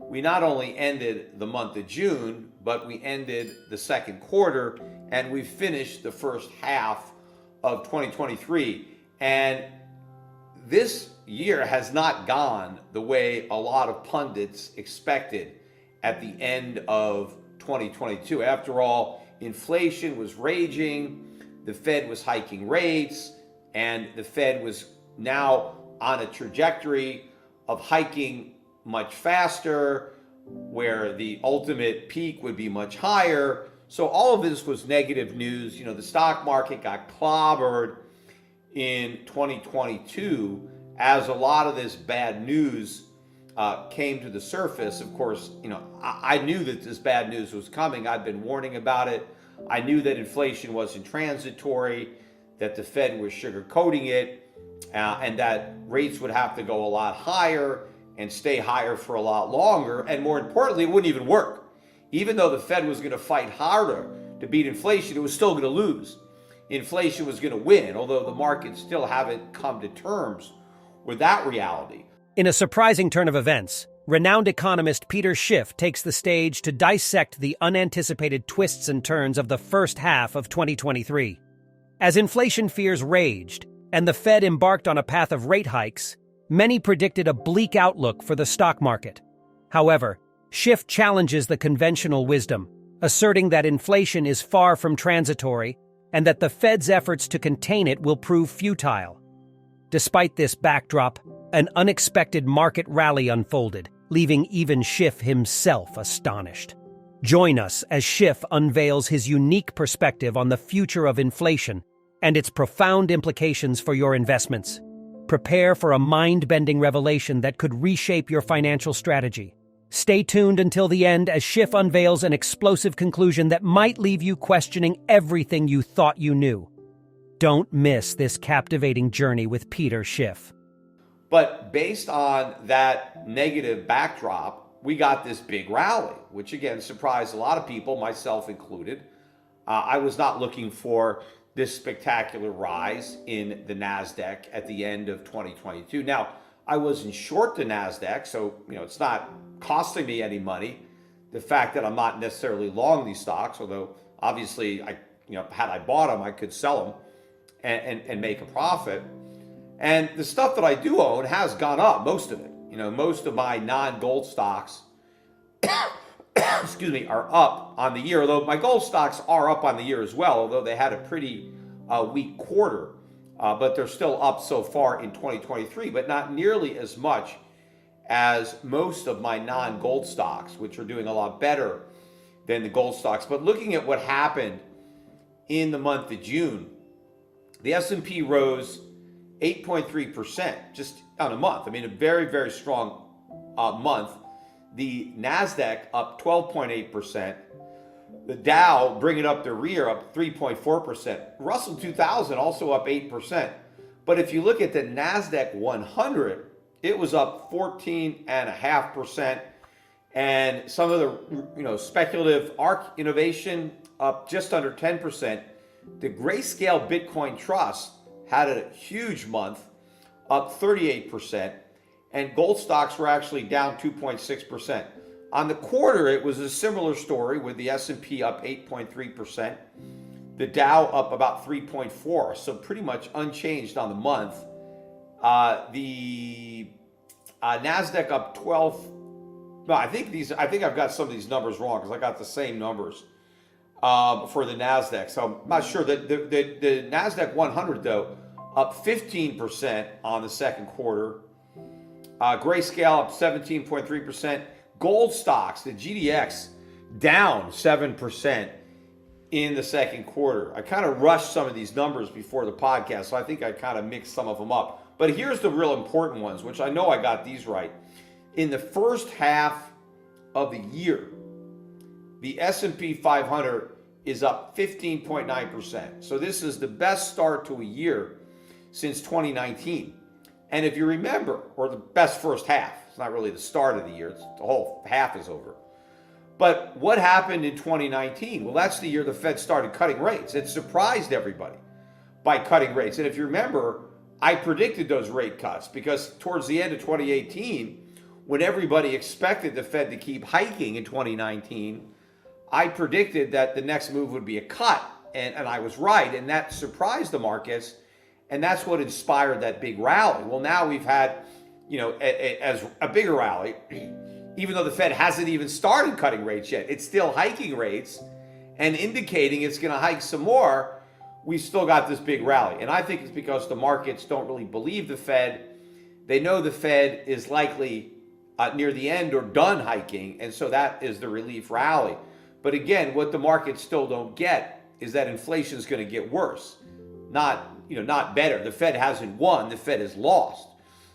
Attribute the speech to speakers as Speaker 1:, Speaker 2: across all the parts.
Speaker 1: we not only ended the month of June, but we ended the second quarter, and we finished the first half of 2023. And this year has not gone the way a lot of pundits expected at the end of 2022. After all, inflation was raging, the Fed was hiking rates, and the Fed was now on a trajectory of hiking much faster, where the ultimate peak would be much higher. So all of this was negative news. The stock market got clobbered in 2022 as a lot of this bad news came to the surface. Of course, I knew that this bad news was coming. I've been warning about it. I knew that inflation wasn't transitory, that the Fed was sugarcoating it, and that rates would have to go a lot higher and stay higher for a lot longer. And more importantly, it wouldn't even work. Even though the Fed was going to fight harder to beat inflation, it was still going to lose. Inflation was going to win, although the markets still haven't come to terms with that reality.
Speaker 2: In a surprising turn of events, renowned economist Peter Schiff takes the stage to dissect the unanticipated twists and turns of the first half of 2023. As inflation fears raged and the Fed embarked on a path of rate hikes, many predicted a bleak outlook for the stock market. However, Schiff challenges the conventional wisdom, asserting that inflation is far from transitory and that the Fed's efforts to contain it will prove futile. Despite this backdrop, an unexpected market rally unfolded, leaving even Schiff himself astonished. Join us as Schiff unveils his unique perspective on the future of inflation and its profound implications for your investments. Prepare for a mind-bending revelation that could reshape your financial strategy. Stay tuned until the end as Schiff unveils an explosive conclusion that might leave you questioning everything you thought you knew. Don't miss this captivating journey with Peter Schiff.
Speaker 1: But based on that negative backdrop, we got this big rally, which again surprised a lot of people, myself included. I was not looking for this spectacular rise in the NASDAQ at the end of 2022. Now, I wasn't short the NASDAQ, so it's not costing me any money. The fact that I'm not necessarily long these stocks, although obviously had I bought them, I could sell them and make a profit. And the stuff that I do own has gone up, most of it. Most of my non-gold stocks, excuse me, are up on the year, although my gold stocks are up on the year as well, although they had a pretty weak quarter. But they're still up so far in 2023, but not nearly as much as most of my non-gold stocks, which are doing a lot better than the gold stocks. But looking at what happened in the month of June, the S&P rose 8.3% just on a month. I mean, a very, very strong month. The NASDAQ up 12.8%. The Dow, bringing up the rear, up 3.4%. Russell 2000 also up 8%. But if you look at the NASDAQ 100, it was up 14.5%. And some of the speculative ARK innovation up just under 10%. The Grayscale Bitcoin Trust had a huge month, up 38%. And gold stocks were actually down 2.6%. On the quarter, it was a similar story with the S&P up 8.3%, the Dow up about 3.4%, so pretty much unchanged on the month. The Nasdaq up 12. No, I think I've got some of these numbers wrong because I got the same numbers for the Nasdaq. So I'm not sure. The Nasdaq 100 though up 15% on the second quarter. Grayscale up 17.3%. Gold stocks, the GDX, down 7% in the second quarter. I kind of rushed some of these numbers before the podcast, so I think I kind of mixed some of them up. But here's the real important ones, which I know I got these right. In the first half of the year, the S&P 500 is up 15.9%. So this is the best start to a year since 2019. And if you remember, or the best first half, it's not really the start of the year, it's the whole half is over. But what happened in 2019? Well, that's the year the Fed started cutting rates. It surprised everybody by cutting rates. And if you remember, I predicted those rate cuts because towards the end of 2018, when everybody expected the Fed to keep hiking in 2019, I predicted that the next move would be a cut. And I was right. And that surprised the markets. And that's what inspired that big rally. Well, now we've had, as a bigger rally, even though the Fed hasn't even started cutting rates yet. It's still hiking rates and indicating it's going to hike some more. We still got this big rally. And I think it's because the markets don't really believe the Fed. They know the Fed is likely near the end or done hiking. And so that is the relief rally. But again, what the markets still don't get is that inflation is going to get worse, not better. The Fed hasn't won. The Fed has lost.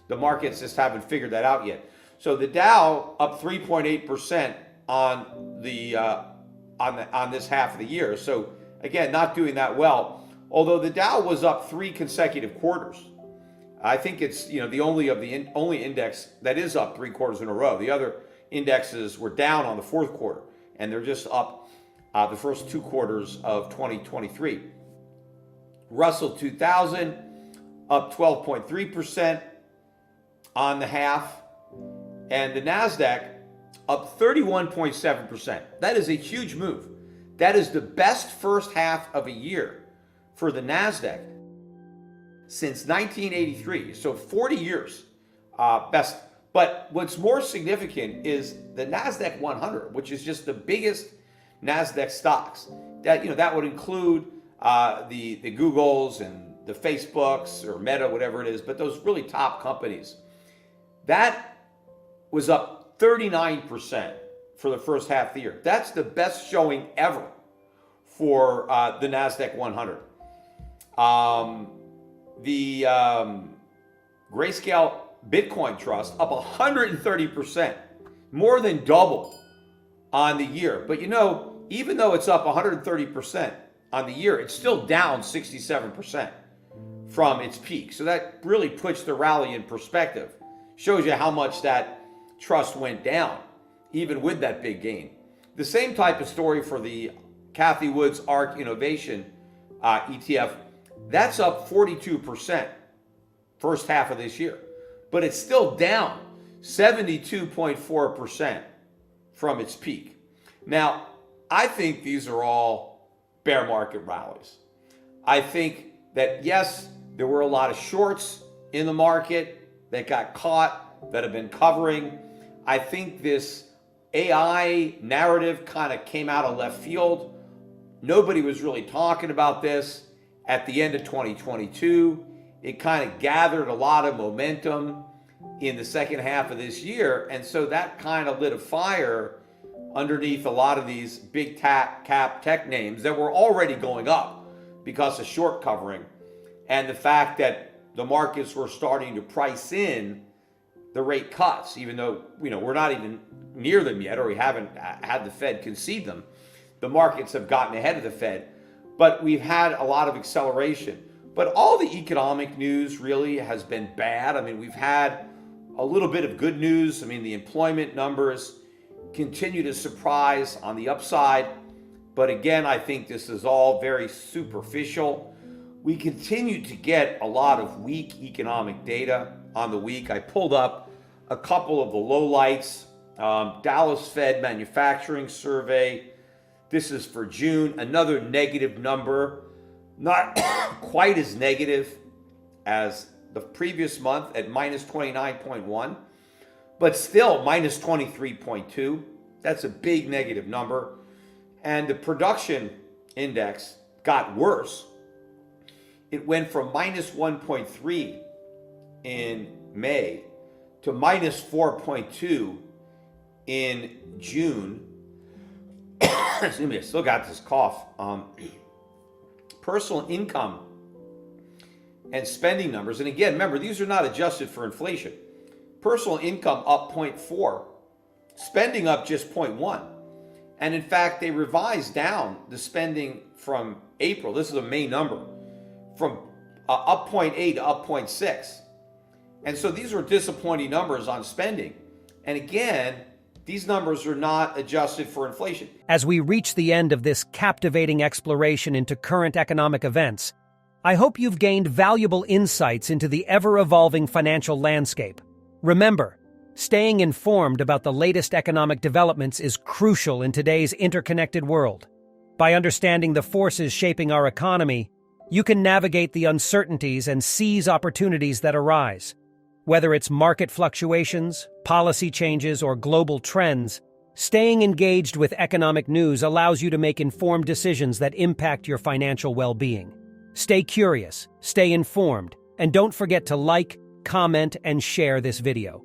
Speaker 1: The markets just haven't figured that out yet. So the Dow up 3.8% on this half of the year. So again, not doing that well. Although the Dow was up 3 consecutive quarters. I think it's the only index that is up 3 quarters in a row. The other indexes were down on the fourth quarter, and they're just up the first 2 quarters of 2023. Russell 2000 up 12.3% on the half, and the Nasdaq up 31.7%. That is a huge move. That is the best first half of a year for the Nasdaq since 1983. So 40 years best. But what's more significant is the Nasdaq 100, which is just the biggest Nasdaq stocks. That would include the Googles and the Facebooks or Meta, whatever it is, but those really top companies. That was up 39% for the first half of the year. That's the best showing ever for the Nasdaq 100. The Grayscale Bitcoin Trust up 130%, more than double on the year. But even though it's up 130% on the year, it's still down 67% from its peak. So that really puts the rally in perspective. Shows you how much that trust went down, even with that big gain. The same type of story for the Cathie Wood's ARK Innovation ETF. That's up 42% first half of this year. But it's still down 72.4% from its peak. Now, I think these are all bear market rallies. I think that, yes, there were a lot of shorts in the market that got caught, that have been covering. I think this AI narrative kind of came out of left field. Nobody was really talking about this at the end of 2022. It kind of gathered a lot of momentum in the second half of this year. And so that kind of lit a fire underneath a lot of these big cap tech names that were already going up because of short covering and the fact that the markets were starting to price in the rate cuts, even though we're not even near them yet, or we haven't had the Fed concede them. The markets have gotten ahead of the Fed, but we've had a lot of acceleration. But all the economic news really has been bad. I mean, we've had a little bit of good news. I mean, the employment numbers continue to surprise on the upside. But again, I think this is all very superficial. We continue to get a lot of weak economic data on the week. I pulled up a couple of the lowlights. Dallas Fed manufacturing survey. This is for June. Another negative number. Not quite as negative as the previous month at minus 29.1, but still minus 23.2. That's a big negative number. And the production index got worse. It went from minus 1.3 in May to minus 4.2 in June. Excuse me, I still got this cough. Personal income and spending numbers. And again, remember, these are not adjusted for inflation. Personal income up 0.4, spending up just 0.1. And in fact, they revised down the spending from April. This is a May number, from up 0.8 to up 0.6. And so these were disappointing numbers on spending. And again, these numbers are not adjusted for inflation.
Speaker 2: As we reach the end of this captivating exploration into current economic events, I hope you've gained valuable insights into the ever-evolving financial landscape. Remember, Staying informed about the latest economic developments is crucial in today's interconnected world. By understanding the forces shaping our economy, you can navigate the uncertainties and seize opportunities that arise. Whether it's market fluctuations, policy changes, or global trends, staying engaged with economic news allows you to make informed decisions that impact your financial well-being. Stay curious, stay informed, and don't forget to like, comment, and share this video.